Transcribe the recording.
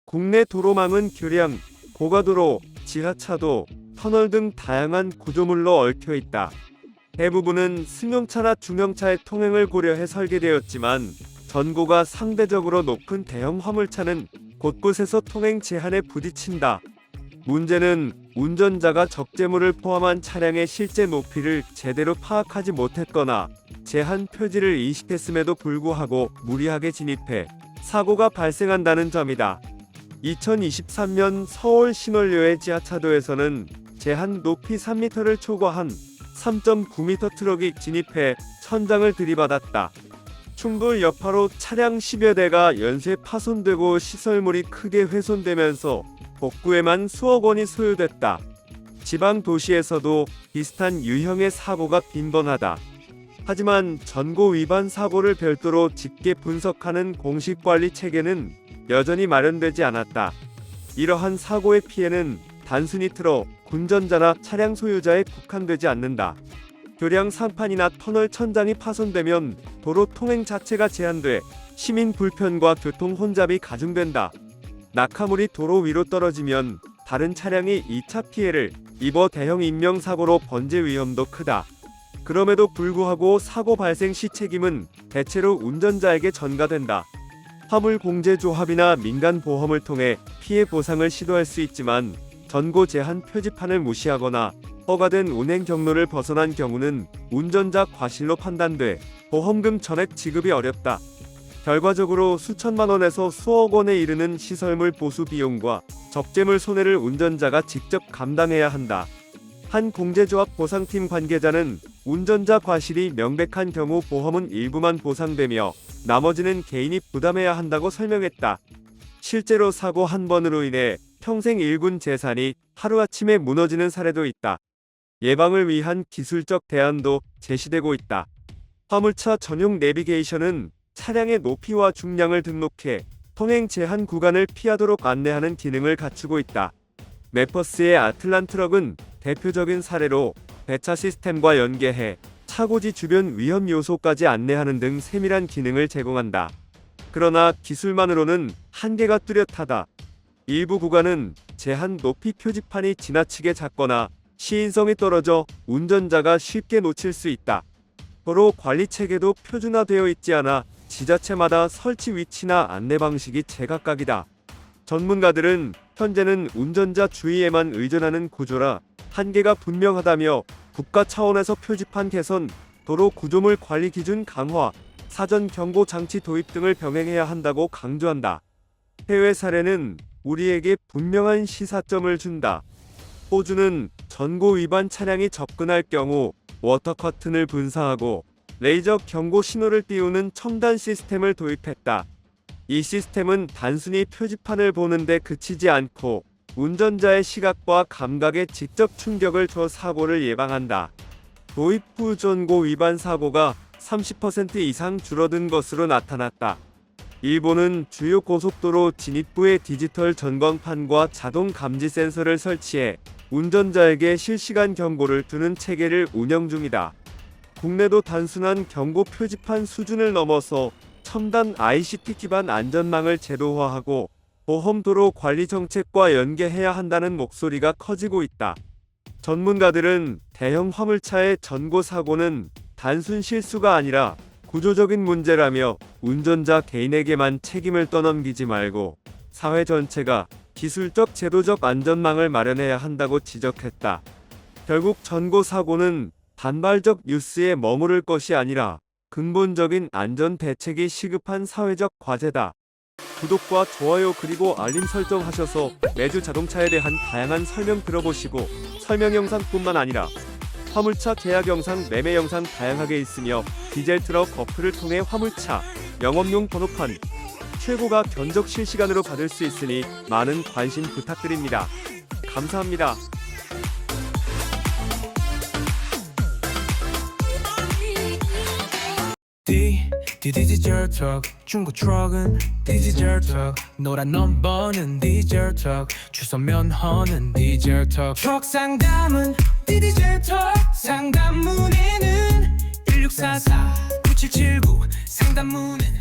국내 도로망은 교량, 고가도로, 지하차도, 터널 등 다양한 구조물로 얽혀 있다. 대부분은 승용차나 중형차의 통행을 고려해 설계되었지만 전고가 상대적으로 높은 대형 화물차는 곳곳에서 통행 제한에 부딪힌다. 문제는 운전자가 적재물을 포함한 차량의 실제 높이를 제대로 파악하지 못했거나 제한 표지를 인식했음에도 불구하고 무리하게 진입해 사고가 발생한다는 점이다. 2023년 서울 신월요의 지하차도에서는 제한 높이 3m를 초과한 3.9m 트럭이 진입해 천장을 들이받았다. 충돌 여파로 차량 10여 대가 연쇄 파손되고 시설물이 크게 훼손되면서 복구에만 수억 원이 소요됐다. 지방 도시에서도 비슷한 유형의 사고가 빈번하다. 하지만 전고 위반 사고를 별도로 집계 분석하는 공식 관리 체계는 여전히 마련되지 않았다. 이러한 사고의 피해는 단순히 트럭, 운전자나 차량 소유자에 국한되지 않는다. 교량 상판이나 터널 천장이 파손되면 도로 통행 자체가 제한돼 시민 불편과 교통 혼잡이 가중된다. 낙하물이 도로 위로 떨어지면 다른 차량이 2차 피해를 입어 대형 인명사고로 번질 위험도 크다. 그럼에도 불구하고 사고 발생 시 책임은 대체로 운전자에게 전가된다. 화물공제조합이나 민간보험을 통해 피해 보상을 시도할 수 있지만 전고 제한 표지판을 무시하거나 허가된 운행 경로를 벗어난 경우는 운전자 과실로 판단돼 보험금 전액 지급이 어렵다. 결과적으로 수천만 원에서 수억 원에 이르는 시설물 보수 비용과 적재물 손해를 운전자가 직접 감당해야 한다. 한 공제조합 보상팀 관계자는 운전자 과실이 명백한 경우 보험은 일부만 보상되며 나머지는 개인이 부담해야 한다고 설명했다. 실제로 사고 한 번으로 인해 평생 일군 재산이 하루아침에 무너지는 사례도 있다. 예방을 위한 기술적 대안도 제시되고 있다. 화물차 전용 내비게이션은 차량의 높이와 중량을 등록해 통행 제한 구간을 피하도록 안내하는 기능을 갖추고 있다. 메퍼스의 아틀란 트럭은 대표적인 사례로 배차 시스템과 연계해 차고지 주변 위험 요소까지 안내하는 등 세밀한 기능을 제공한다. 그러나 기술만으로는 한계가 뚜렷하다. 일부 구간은 제한 높이 표지판이 지나치게 작거나 시인성이 떨어져 운전자가 쉽게 놓칠 수 있다. 도로 관리 체계도 표준화되어 있지 않아 지자체마다 설치 위치나 안내 방식이 제각각이다. 전문가들은 현재는 운전자 주의에만 의존하는 구조라 한계가 분명하다며 국가 차원에서 표지판 개선, 도로 구조물 관리 기준 강화, 사전 경고 장치 도입 등을 병행해야 한다고 강조한다. 해외 사례는 우리에게 분명한 시사점을 준다. 호주는 전고 위반 차량이 접근할 경우 워터 커튼을 분사하고 레이저 경고 신호를 띄우는 첨단 시스템을 도입했다. 이 시스템은 단순히 표지판을 보는데 그치지 않고 운전자의 시각과 감각에 직접 충격을 줘 사고를 예방한다. 도입 후 전고 위반 사고가 30% 이상 줄어든 것으로 나타났다. 일본은 주요 고속도로 진입구에 디지털 전광판과 자동 감지 센서를 설치해 운전자에게 실시간 경고를 주는 체계를 운영 중이다. 국내도 단순한 경고 표지판 수준을 넘어서 첨단 ICT 기반 안전망을 제도화하고 보험 도로 관리 정책과 연계해야 한다는 목소리가 커지고 있다. 전문가들은 대형 화물차의 전고 사고는 단순 실수가 아니라 구조적인 문제라며 운전자 개인에게만 책임을 떠넘기지 말고 사회 전체가 기술적 제도적 안전망을 마련해야 한다고 지적했다. 결국 전고 사고는 단발적 뉴스에 머무를 것이 아니라 근본적인 안전 대책이 시급한 사회적 과제다. 구독과 좋아요 그리고 알림 설정하셔서 매주 자동차에 대한 다양한 설명 들어보시고 설명 영상뿐만 아니라 화물차 계약 영상, 매매 영상 다양하게 있으며 디젤 트럭 어플을 통해 화물차 영업용 번호판 최고가 견적 실시간으로 받을 수 있으니 많은 관심 부탁드립니다. 감사합니다. 디지털 턱 중고 트럭은 디지털 턱 노란 넘버는 디지털 턱 주소 면허는 디지털 턱 트럭 상담은 디지털 턱 상담 문의는 1644 9779 상담 문의는